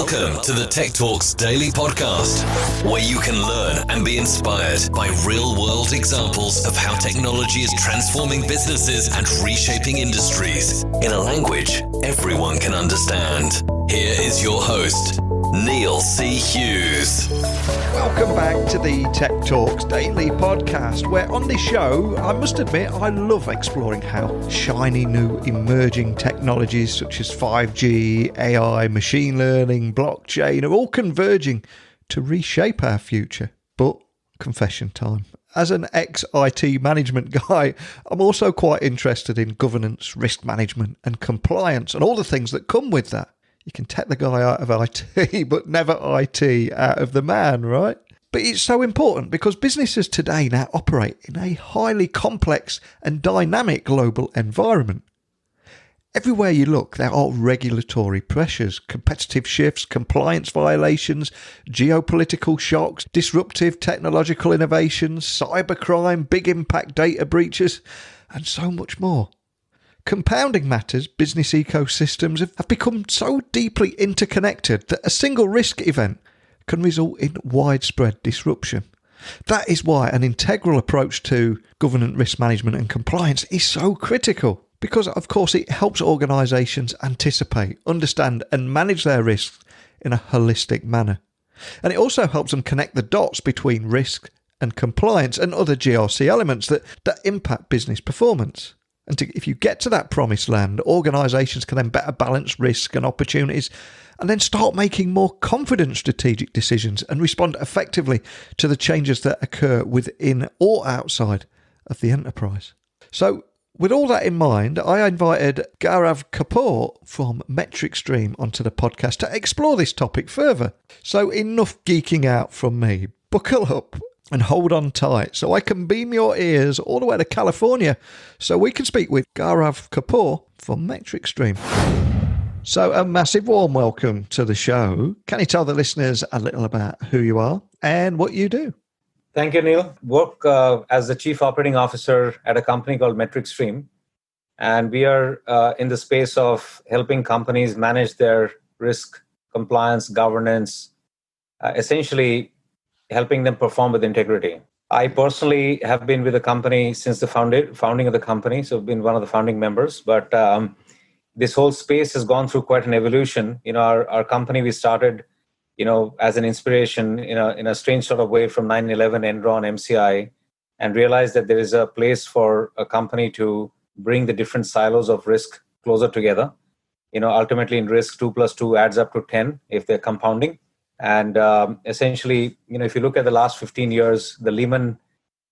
Welcome to the Tech Talks Daily Podcast, where you can learn and be inspired by real-world examples of how technology is transforming businesses and reshaping industries in a language everyone can understand. Here is your host, Neil C. Hughes. Welcome back to the Tech Talks Daily Podcast, where on this show, I must admit, I love exploring how shiny new emerging technologies such as 5G, AI, machine learning, blockchain are all converging to reshape our future. But confession time. As an ex-IT management guy, I'm also quite interested in governance, risk management and compliance and all the things that come with that. You can take the guy out of IT, but never IT out of the man, right? But it's so important because businesses today now operate in a highly complex and dynamic global environment. Everywhere you look, there are regulatory pressures, competitive shifts, compliance violations, geopolitical shocks, disruptive technological innovations, cybercrime, big impact data breaches, and so much more. Compounding matters, business ecosystems have become so deeply interconnected that a single risk event can result in widespread disruption. That is why an integral approach to governance, risk management and compliance is so critical, because of course it helps organisations anticipate, understand and manage their risks in a holistic manner. And it also helps them connect the dots between risk and compliance and other GRC elements that impact business performance. And if you get to that promised land, organisations can then better balance risk and opportunities and then start making more confident strategic decisions and respond effectively to the changes that occur within or outside of the enterprise. So with all that in mind, I invited Gaurav Kapoor from MetricStream onto the podcast to explore this topic further. So enough geeking out from me. Buckle up and hold on tight so I can beam your ears all the way to California so we can speak with Gaurav Kapoor from MetricStream. So a massive warm welcome to the show. Can you tell the listeners a little about who you are and what you do? Thank you, Neil. Work as the Chief Operating Officer at a company called MetricStream. And we are in the space of helping companies manage their risk, compliance, governance, essentially helping them perform with integrity. I personally have been with the company since the founding of the company, so I've been one of the founding members. But this whole space has gone through quite an evolution. You know, our company, we started, as an inspiration in a strange sort of way from 9/11, Enron, MCI, and realized that there is a place for a company to bring the different silos of risk closer together. Ultimately in risk, 2 + 2 adds up to 10 if they're compounding. And essentially, if you look at the last 15 years, the Lehman,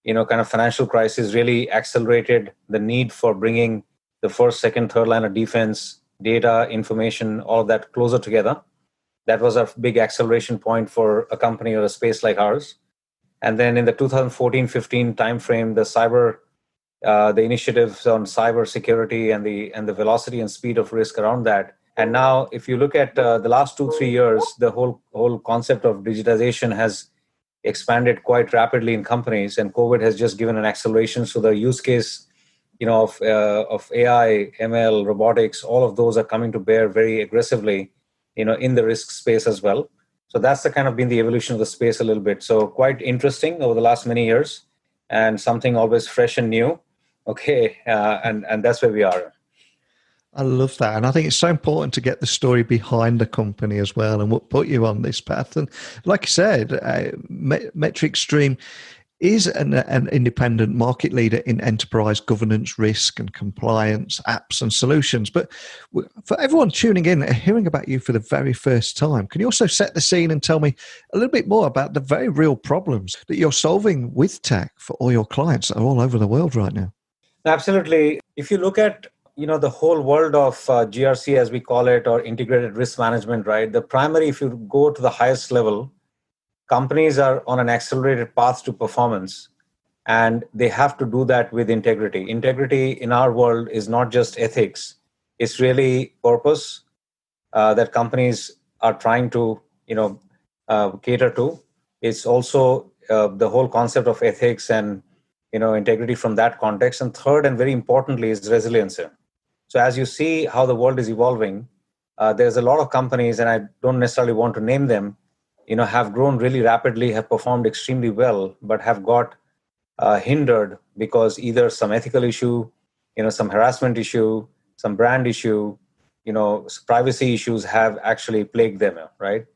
kind of financial crisis really accelerated the need for bringing the first, second, third line of defense, data, information, all of that closer together. That was a big acceleration point for a company or a space like ours. And then in the 2014-15 timeframe, the initiatives on cyber security and the velocity and speed of risk around that. And now, if you look at the last 2-3 years, the whole concept of digitization has expanded quite rapidly in companies, and COVID has just given an acceleration. So the use case, of AI, ML, robotics, all of those are coming to bear very aggressively, in the risk space as well. So that's the kind of been the evolution of the space a little bit. So quite interesting over the last many years, and something always fresh and new. Okay, and that's where we are. I love that. And I think it's so important to get the story behind the company as well and what put you on this path. And like I said, MetricStream is an independent market leader in enterprise governance, risk and compliance, apps and solutions. But for everyone tuning in and hearing about you for the very first time, can you also set the scene and tell me a little bit more about the very real problems that you're solving with tech for all your clients that are all over the world right now? Absolutely. If you look at the whole world of GRC, as we call it, or integrated risk management, right? The primary, if you go to the highest level, companies are on an accelerated path to performance, and they have to do that with integrity. Integrity in our world is not just ethics. It's really purpose that companies are trying to, cater to. It's also the whole concept of ethics and, integrity from that context. And third, and very importantly, is resilience. So as you see how the world is evolving, there's a lot of companies, and I don't necessarily want to name them, have grown really rapidly, have performed extremely well, but have got hindered because either some ethical issue, some harassment issue, some brand issue, privacy issues have actually plagued them, right?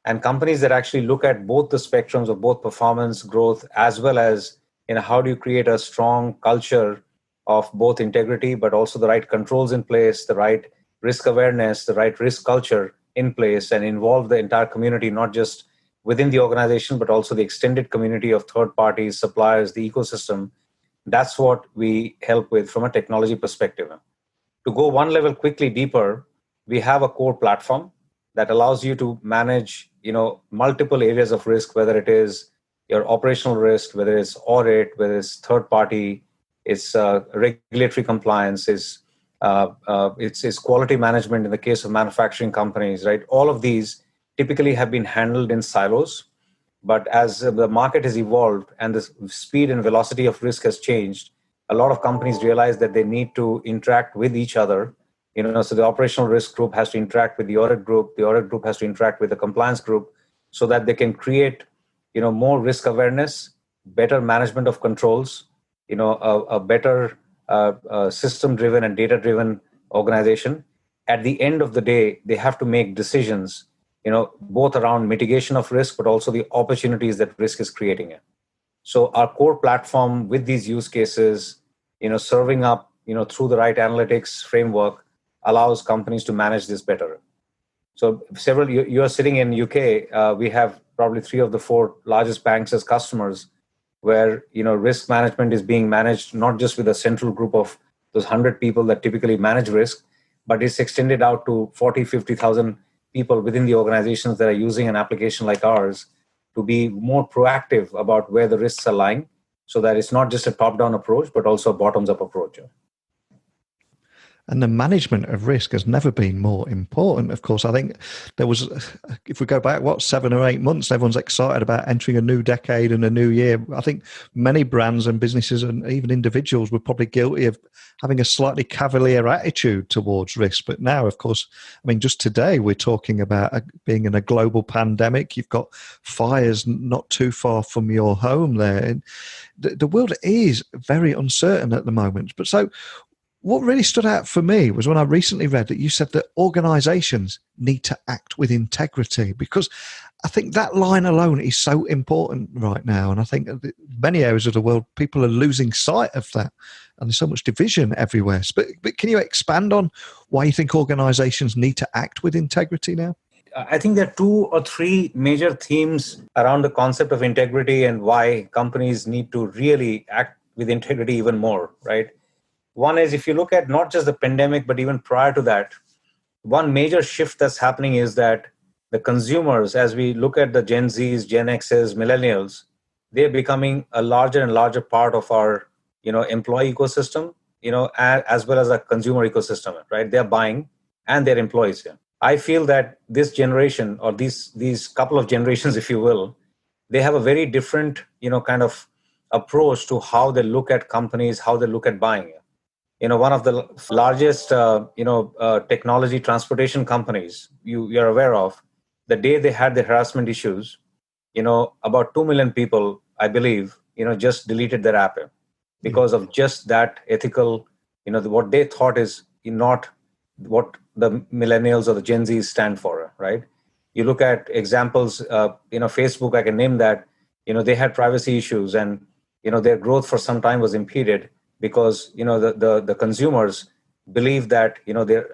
And companies that actually look at both the spectrums of both performance, growth, as well as how do you create a strong culture of both integrity, but also the right controls in place, the right risk awareness, the right risk culture in place, and involve the entire community, not just within the organization, but also the extended community of third parties, suppliers, the ecosystem. That's what we help with from a technology perspective. To go one level quickly deeper, we have a core platform that allows you to manage, multiple areas of risk, whether it is your operational risk, whether it's audit, whether it's third party, it's regulatory compliance, it's quality management in the case of manufacturing companies, right? All of these typically have been handled in silos. But as the market has evolved and the speed and velocity of risk has changed, a lot of companies realize that they need to interact with each other. So the operational risk group has to interact with the audit group has to interact with the compliance group, so that they can create, more risk awareness, better management of controls, a better system-driven and data-driven organization. At the end of the day, they have to make decisions, both around mitigation of risk, but also the opportunities that risk is creating. So our core platform with these use cases, serving up, through the right analytics framework, allows companies to manage this better. So you are sitting in UK, we have probably 3 of the 4 largest banks as customers, where risk management is being managed not just with a central group of those 100 people that typically manage risk, but it's extended out to 40, 50,000 people within the organizations that are using an application like ours to be more proactive about where the risks are lying, so that it's not just a top-down approach, but also a bottoms-up approach. And the management of risk has never been more important. Of course, I think there was, if we go back, 7 or 8 months, everyone's excited about entering a new decade and a new year. I think many brands and businesses and even individuals were probably guilty of having a slightly cavalier attitude towards risk. But now, of course, just today we're talking about being in a global pandemic. You've got fires not too far from your home there. And the world is very uncertain at the moment. But so, what really stood out for me was when I recently read that you said that organizations need to act with integrity, because I think that line alone is so important right now. And I think in many areas of the world, people are losing sight of that. And there's so much division everywhere. But can you expand on why you think organizations need to act with integrity now? I think there are 2 or 3 major themes around the concept of integrity and why companies need to really act with integrity even more, right? One is, if you look at not just the pandemic, but even prior to that, one major shift that's happening is that the consumers, as we look at the Gen Zs, Gen Xs, millennials, they're becoming a larger and larger part of our, employee ecosystem, as well as a consumer ecosystem, right? They're buying and they're employees here. I feel that this generation, or these couple of generations, if you will, they have a very different, kind of approach to how they look at companies, how they look at buying. One of the largest, technology transportation companies you're aware of, the day they had the harassment issues, about 2 million people, I believe, just deleted their app because of just that ethical, what they thought is not what the millennials or the Gen Zs stand for, right? You look at examples, Facebook, I can name that, they had privacy issues, and, their growth for some time was impeded, because the consumers believe that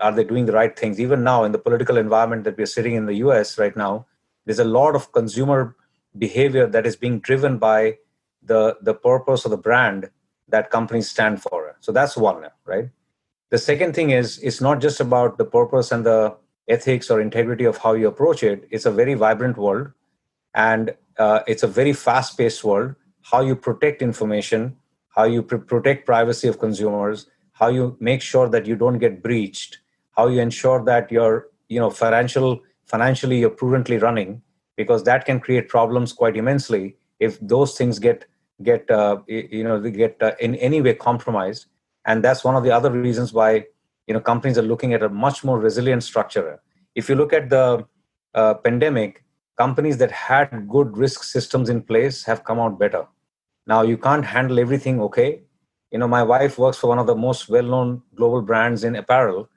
are they doing the right things. Even now, in the political environment that we're sitting in the US right now, there's a lot of consumer behavior that is being driven by the purpose of the brand that companies stand for. So that's one, right? The second thing is, it's not just about the purpose and the ethics or integrity of how you approach it. It's a very vibrant world, and it's a very fast-paced world. How you protect information, how you protect privacy of consumers, how you make sure that you don't get breached, how you ensure that you're, financially you're prudently running, because that can create problems quite immensely if those things get in any way compromised. And that's one of the other reasons why, companies are looking at a much more resilient structure. if you look at the pandemic, companies that had good risk systems in place have come out better. Now, you can't handle everything okay. My wife works for one of the most well-known global brands in apparel,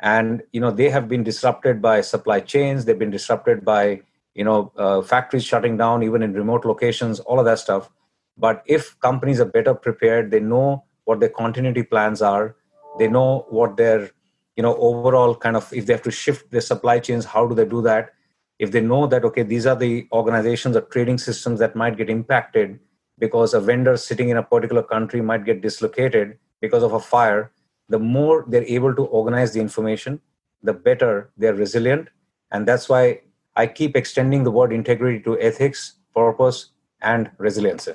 and they have been disrupted by supply chains. They've been disrupted by factories shutting down, even in remote locations, all of that stuff. But if companies are better prepared, they know what their continuity plans are. They know what their overall kind of, if they have to shift their supply chains, how do they do that? If they know that, okay, these are the organizations or trading systems that might get impacted because a vendor sitting in a particular country might get dislocated because of a fire, the more they're able to organize the information, the better they're resilient. And that's why I keep extending the word integrity to ethics, purpose, and resilience.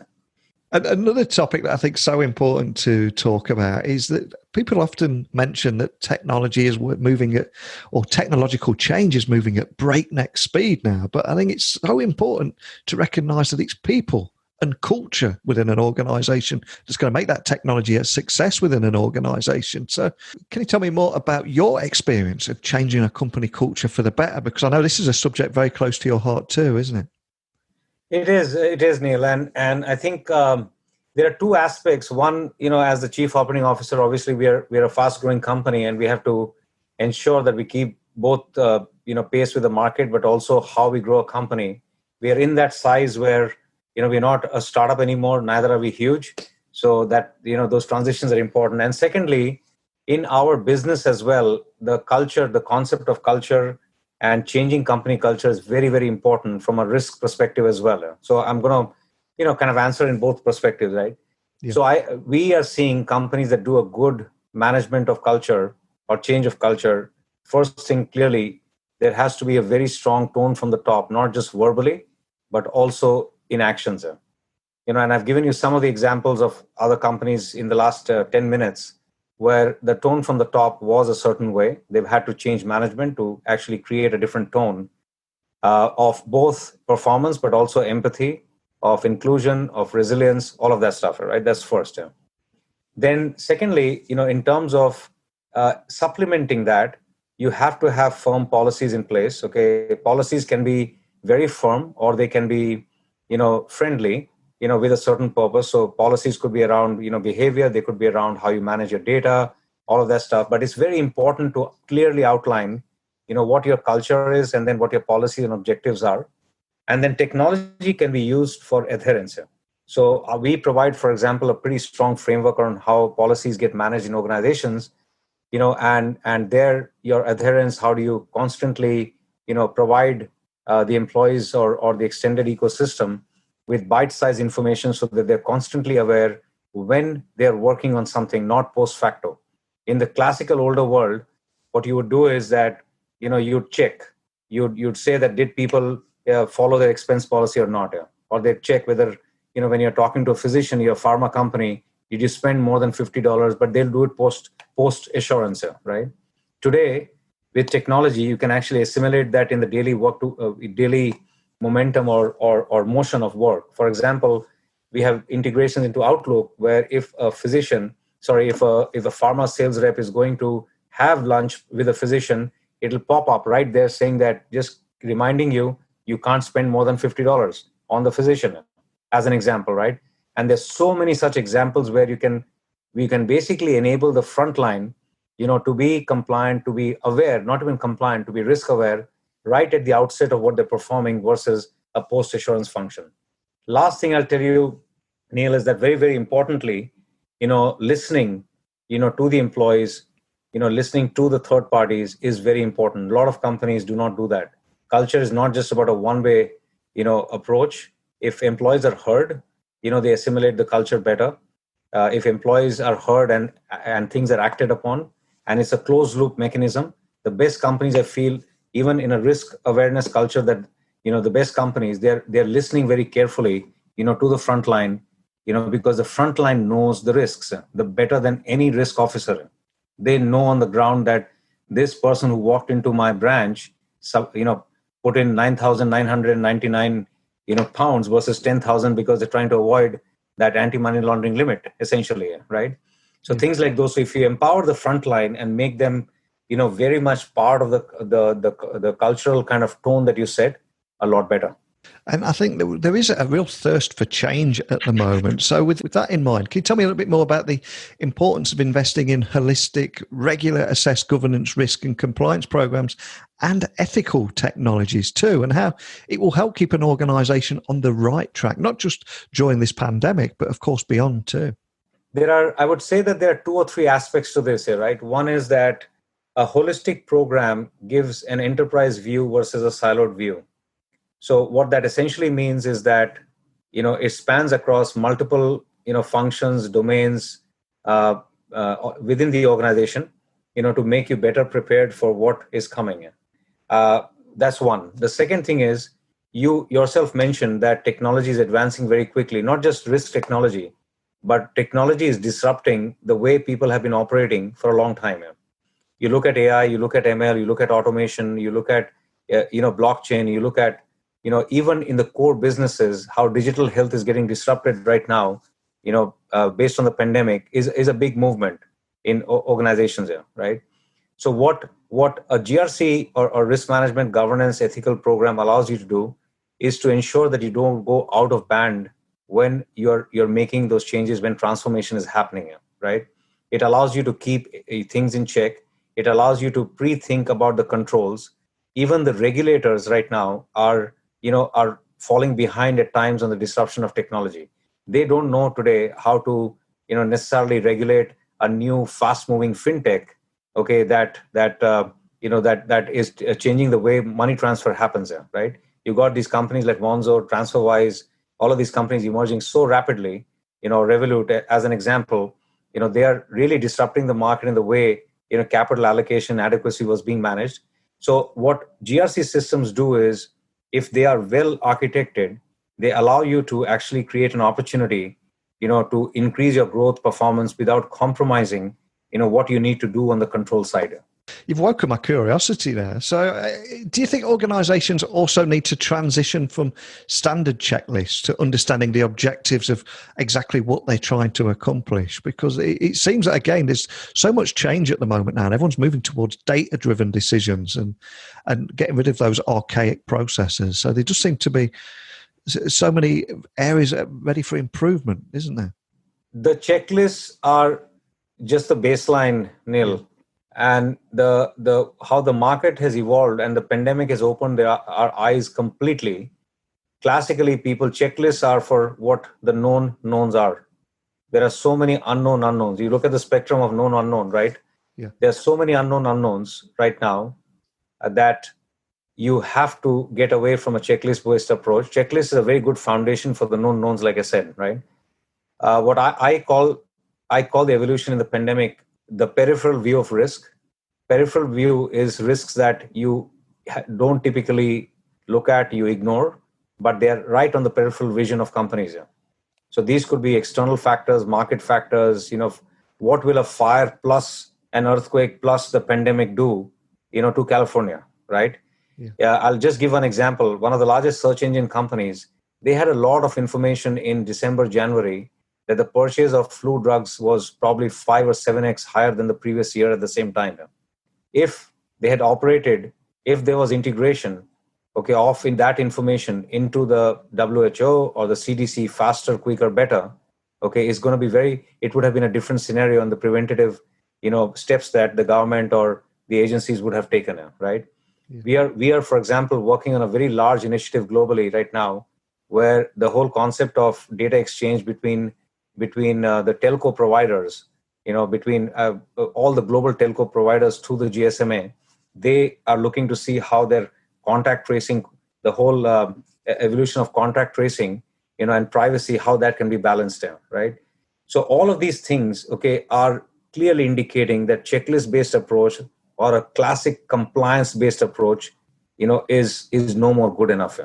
And another topic that I think is so important to talk about is that people often mention that technology is moving at, or technological change is moving at breakneck speed now. But I think it's so important to recognize that it's people and culture within an organization that's going to make that technology a success within an organization. So can you tell me more about your experience of changing a company culture for the better? Because I know this is a subject very close to your heart too, isn't it? It is, Neil. And I think there are two aspects. One, as the chief operating officer, obviously we're a fast growing company, and we have to ensure that we keep both, pace with the market, but also how we grow a company. We are in that size where, we're not a startup anymore, neither are we huge. So that, those transitions are important. And secondly, in our business as well, the culture, the concept of culture and changing company culture is very, very important from a risk perspective as well. So I'm going to, kind of answer in both perspectives, right? Yeah. So we are seeing companies that do a good management of culture or change of culture. First thing, clearly, there has to be a very strong tone from the top, not just verbally, but also in actions. And I've given you some of the examples of other companies in the last 10 minutes where the tone from the top was a certain way. They've had to change management to actually create a different tone of both performance, but also empathy, of inclusion, of resilience, all of that stuff, right? That's first. Yeah. Then secondly, in terms of supplementing that, you have to have firm policies in place. Okay, policies can be very firm, or they can be, friendly, with a certain purpose. So policies could be around, behavior. They could be around how you manage your data, all of that stuff. But it's very important to clearly outline, what your culture is, and then what your policies and objectives are. And then technology can be used for adherence. So we provide, for example, a pretty strong framework on how policies get managed in organizations, and there your adherence, how do you constantly, provide the employees or the extended ecosystem with bite-sized information so that they're constantly aware when they're working on something, not post facto. In the classical older world, what you would do is that, you'd check. You'd say that did people follow their expense policy or not? Or they'd check whether, when you're talking to a physician, you're a pharma company, did you spend more than $50? But they'll do it post assurance, right? Today, with technology, you can actually assimilate that in the daily work daily momentum or motion of work. For example, we have integrations into Outlook where if a pharma sales rep is going to have lunch with a physician, it'll pop up right there saying that, just reminding you can't spend more than $50 on the physician, as an example, right? And there's so many such examples where we can basically enable the front line, to be compliant, to be aware, not even compliant, to be risk aware, right at the outset of what they're performing versus a post-assurance function. Last thing I'll tell you, Neil, is that very, very importantly, listening, to the employees, listening to the third parties is very important. A lot of companies do not do that. Culture is not just about a one-way, approach. If employees are heard, they assimilate the culture better. If employees are heard and things are acted upon, and it's a closed loop mechanism, the best companies, I feel, even in a risk awareness culture, that the best companies, they're listening very carefully, to the front line, because the front line knows the risks the better than any risk officer. They know on the ground that this person who walked into my branch, put in 9,999 pounds versus 10,000 because they're trying to avoid that anti-money laundering limit, essentially, right? So things like those. So if you empower the front line and make them very much part of the cultural kind of tone that you said a lot better. And I think there is a real thirst for change at the moment. So with that in mind, can you tell me a little bit more about the importance of investing in holistic, regular assessed governance, risk and compliance programs and ethical technologies too, and how it will help keep an organization on the right track, not just during this pandemic, but of course beyond too? I would say that there are 2 or 3 aspects to this here, right? One is that a holistic program gives an enterprise view versus a siloed view. So what that essentially means is that, it spans across multiple, functions, domains within the organization, to make you better prepared for what is coming. That's one. The second thing is, you yourself mentioned that technology is advancing very quickly, not just risk technology, but technology is disrupting the way people have been operating for a long time. You look at AI, you look at ML, you look at automation, you look at, blockchain, you look at, even in the core businesses, how digital health is getting disrupted right now, based on the pandemic is a big movement in organizations here, right? So what a GRC or risk management governance ethical program allows you to do is to ensure that you don't go out of band when you're making those changes, when transformation is happening, right? It allows you to keep things in check. It allows you to pre-think about the controls. Even the regulators right now are falling behind at times on the disruption of technology. They don't know today how to, necessarily regulate a new fast-moving fintech, okay, that is changing the way money transfer happens there, right? You got these companies like Monzo, TransferWise, all of these companies emerging so rapidly, Revolut as an example, they are really disrupting the market in the way, capital allocation adequacy was being managed. So what GRC systems do is, if they are well architected, they allow you to actually create an opportunity, to increase your growth performance without compromising, what you need to do on the control side. You've woken my curiosity there. So do you think organizations also need to transition from standard checklists to understanding the objectives of exactly what they're trying to accomplish? Because it seems that, again, there's so much change at the moment now, and everyone's moving towards data-driven decisions and getting rid of those archaic processes. So there just seem to be so many areas ready for improvement, isn't there? The checklists are just the baseline, Neil. And the how the market has evolved and the pandemic has opened our eyes completely. Classically, checklists are for what the known knowns are. There are so many unknown unknowns. You look at the spectrum of known unknown, right? Yeah. There are so many unknown unknowns right now that you have to get away from a checklist-based approach. Checklist is a very good foundation for the known knowns, like I said, right? What I call the evolution in the pandemic the peripheral view of risk. Peripheral view is risks that you don't typically look at, you ignore, but they're right on the peripheral vision of companies. So these could be external factors, market factors, what will a fire plus an earthquake plus the pandemic do, to California, right? Yeah, I'll just give an example. One of the largest search engine companies, they had a lot of information in December, January, that the purchase of flu drugs was probably 5 or 7x higher than the previous year at the same time. If they had operated, if there was integration, of in that information into the WHO or the CDC faster, quicker, better, it's going to be it would have been a different scenario on the preventative, steps that the government or the agencies would have taken, right? Yeah. We are, for example, working on a very large initiative globally right now, where the whole concept of data exchange between the telco providers, between all the global telco providers through the GSMA, they are looking to see how their contact tracing, the whole evolution of contact tracing, and privacy, how that can be balanced out, right? So all of these things, are clearly indicating that checklist-based approach or a classic compliance-based approach, is no more good enough.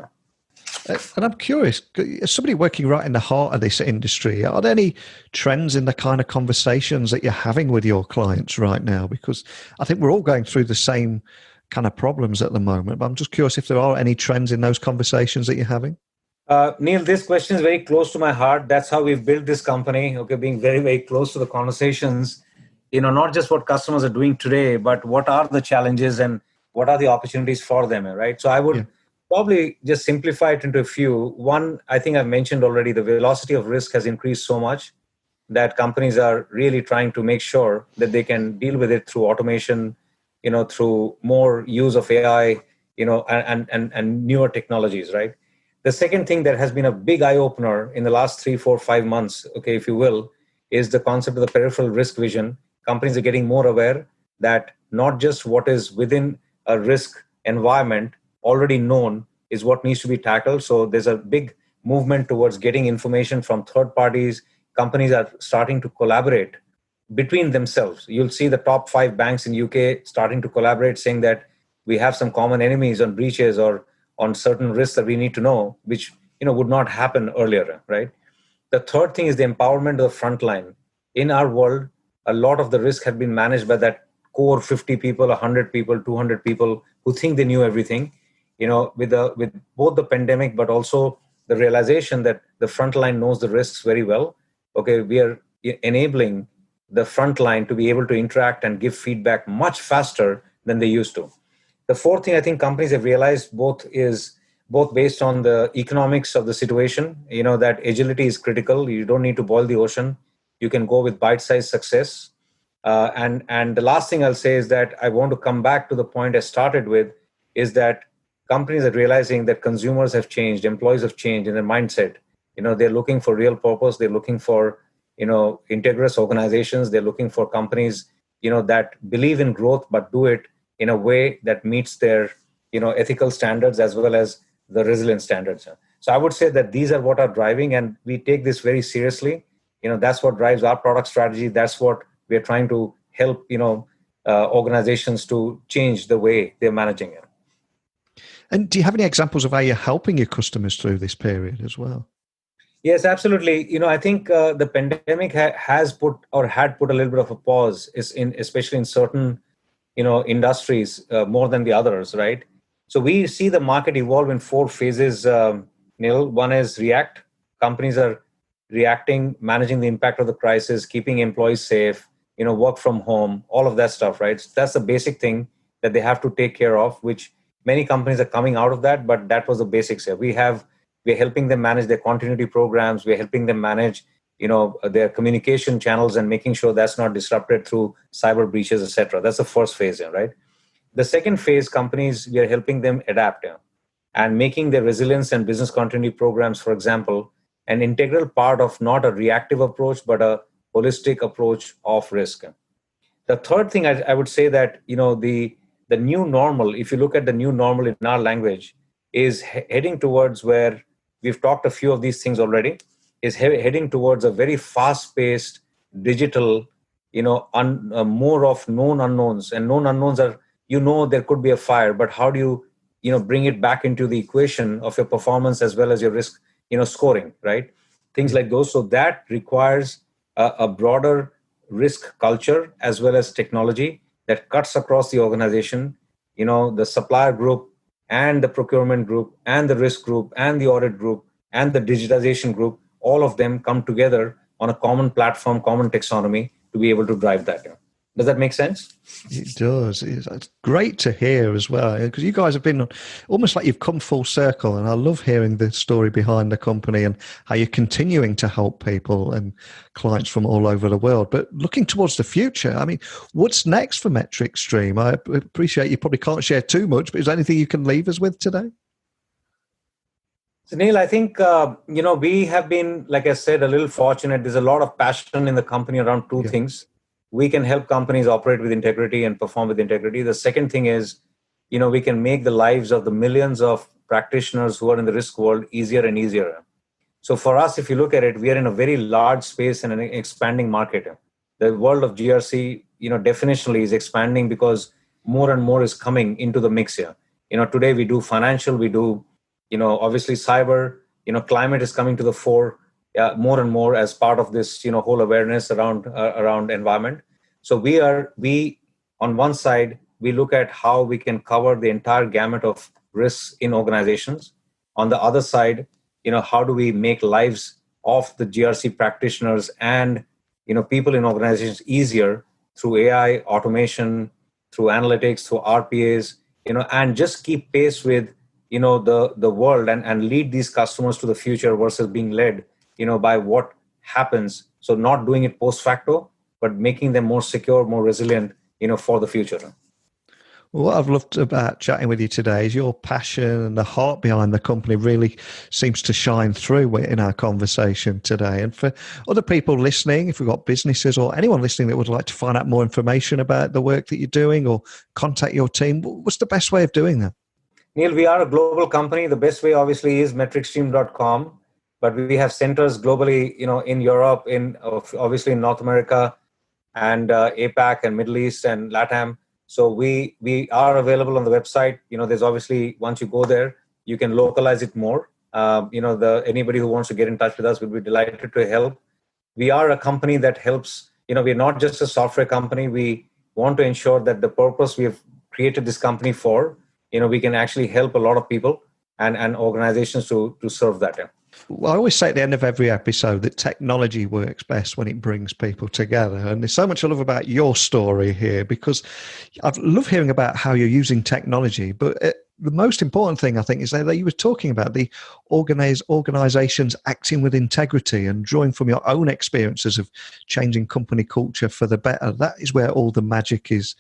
And I'm curious, as somebody working right in the heart of this industry, are there any trends in the kind of conversations that you're having with your clients right now? Because I think we're all going through the same kind of problems at the moment, but I'm just curious if there are any trends in those conversations that you're having. Neil, this question is very close to my heart. That's how we've built this company, being very, very close to the conversations. not just what customers are doing today, but what are the challenges and what are the opportunities for them, right? So I would probably just simplify it into a few. One, I think I've mentioned already, the velocity of risk has increased so much that companies are really trying to make sure that they can deal with it through automation, through more use of AI, and newer technologies, right? The second thing that has been a big eye opener in the last 3, 4, 5 months, okay, if you will, is the concept of the peripheral risk vision. Companies are getting more aware that not just what is within a risk environment already known is what needs to be tackled. So there's a big movement towards getting information from third parties. Companies are starting to collaborate between themselves. You'll see the top 5 banks in UK starting to collaborate, saying that we have some common enemies on breaches or on certain risks that we need to know, which would not happen earlier, right? The third thing is the empowerment of the front line. In our world, a lot of the risk had been managed by that core 50 people, 100 people, 200 people who think they knew everything. With both the pandemic, but also the realization that the front line knows the risks very well. Okay, we are enabling the front line to be able to interact and give feedback much faster than they used to. The fourth thing I think companies have realized both based on the economics of the situation, that agility is critical. You don't need to boil the ocean. You can go with bite-sized success. And the last thing I'll say is that I want to come back to the point I started with, is that companies are realizing that consumers have changed, employees have changed in their mindset. They're looking for real purpose. They're looking for, integrous organizations. They're looking for companies, that believe in growth, but do it in a way that meets their, ethical standards as well as the resilience standards. So I would say that these are what are driving, and we take this very seriously. That's what drives our product strategy. That's what we're trying to help, organizations to change the way they're managing it. And do you have any examples of how you're helping your customers through this period as well? Yes, absolutely. I think the pandemic had put a little bit of a pause, especially in certain, industries more than the others, right? So we see the market evolve in 4 phases, Neil. One is react. Companies are reacting, managing the impact of the crisis, keeping employees safe, work from home, all of that stuff, right? So that's the basic thing that they have to take care of, which many companies are coming out of that, but that was the basics here. We're helping them manage their continuity programs. We're helping them manage, their communication channels and making sure that's not disrupted through cyber breaches, etc. That's the first phase here, right? The second phase, companies, we are helping them adapt and making their resilience and business continuity programs, for example, an integral part of not a reactive approach, but a holistic approach of risk. The third thing I would say that, the new normal, if you look at the new normal in our language, is heading towards where we've talked a few of these things already, is heading towards a very fast-paced digital, more of known unknowns. And known unknowns are, there could be a fire, but how do you, bring it back into the equation of your performance as well as your risk, scoring, right? Things like those. So that requires a broader risk culture as well as technology that cuts across the organization, the supplier group and the procurement group and the risk group and the audit group and the digitization group, all of them come together on a common platform, common taxonomy to be able to drive that. Does that make sense? It does. It's great to hear as well, because you guys have been almost like you've come full circle, and I love hearing the story behind the company and how you're continuing to help people and clients from all over the world. But looking towards the future, I mean, what's next for MetricStream? I appreciate you probably can't share too much, but is there anything you can leave us with today? So Neil, I think, we have been, like I said, a little fortunate. There's a lot of passion in the company around two things. We can help companies operate with integrity and perform with integrity. The second thing is, we can make the lives of the millions of practitioners who are in the risk world easier and easier. So for us, if you look at it, we are in a very large space and an expanding market. The world of GRC, definitionally is expanding because more and more is coming into the mix here. Today we do financial, we do, obviously cyber, climate is coming to the fore. More and more as part of this, whole awareness around environment. So we on one side, we look at how we can cover the entire gamut of risks in organizations. On the other side, how do we make lives of the GRC practitioners and, people in organizations easier through AI, automation, through analytics, through RPAs, and just keep pace with, the world and lead these customers to the future versus being led, by what happens. So not doing it post facto, but making them more secure, more resilient, for the future. What I've loved about chatting with you today is your passion and the heart behind the company really seems to shine through in our conversation today. And for other people listening, if we've got businesses or anyone listening that would like to find out more information about the work that you're doing or contact your team, what's the best way of doing that? Neil, we are a global company. The best way obviously is metricstream.com, but we have centers globally, in Europe, obviously in North America and APAC and Middle East and LATAM. So we are available on the website. There's obviously, once you go there, you can localize it more. Anybody who wants to get in touch with us, we'll be delighted to help. We are a company that helps, we're not just a software company. We want to ensure that the purpose we have created this company for, we can actually help a lot of people and organizations to serve that. Well, I always say at the end of every episode that technology works best when it brings people together. And there's so much I love about your story here, because I love hearing about how you're using technology. But the most important thing, I think, is that you were talking about the organizations acting with integrity and drawing from your own experiences of changing company culture for the better. That is where all the magic is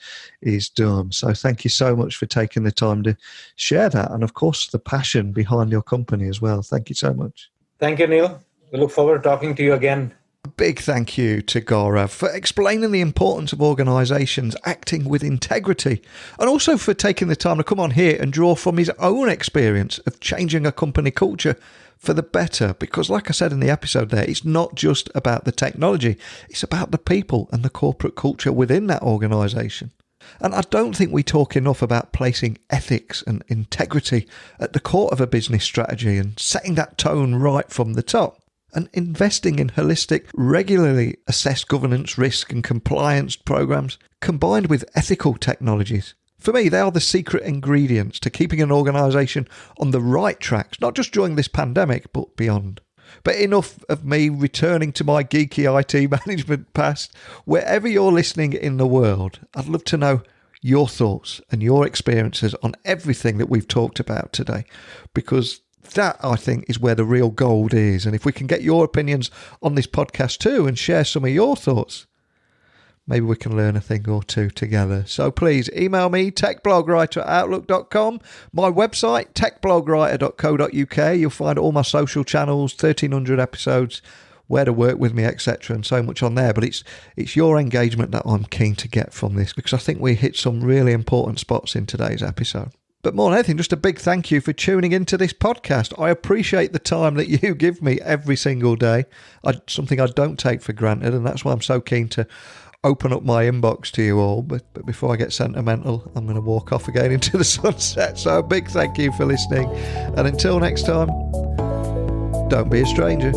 done. So thank you so much for taking the time to share that. And of course, the passion behind your company as well. Thank you so much. Thank you, Neil. We look forward to talking to you again. A big thank you to Gaurav for explaining the importance of organisations acting with integrity, and also for taking the time to come on here and draw from his own experience of changing a company culture for the better. Because like I said in the episode there, it's not just about the technology, it's about the people and the corporate culture within that organisation. And I don't think we talk enough about placing ethics and integrity at the core of a business strategy and setting that tone right from the top. And investing in holistic, regularly assessed governance, risk and compliance programs combined with ethical technologies. For me, they are the secret ingredients to keeping an organisation on the right tracks, not just during this pandemic, but beyond. But enough of me returning to my geeky IT management past. Wherever you're listening in the world, I'd love to know your thoughts and your experiences on everything that we've talked about today, because that, I think, is where the real gold is. And if we can get your opinions on this podcast too and share some of your thoughts, maybe we can learn a thing or two together. So please email me, techblogwriter@outlook.com, my website, techblogwriter.co.uk. You'll find all my social channels, 1,300 episodes, where to work with me, etc., and so much on there. But it's your engagement that I'm keen to get from this, because I think we hit some really important spots in today's episode. But more than anything, just a big thank you for tuning into this podcast. I appreciate the time that you give me every single day. Something I don't take for granted, and that's why I'm so keen to open up my inbox to you all. But before I get sentimental, I'm going to walk off again into the sunset. So a big thank you for listening. And until next time, don't be a stranger.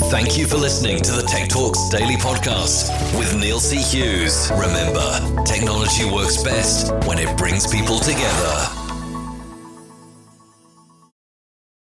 Thank you for listening to the Tech Talks Daily Podcast with Neil C. Hughes. Remember, technology works best when it brings people together.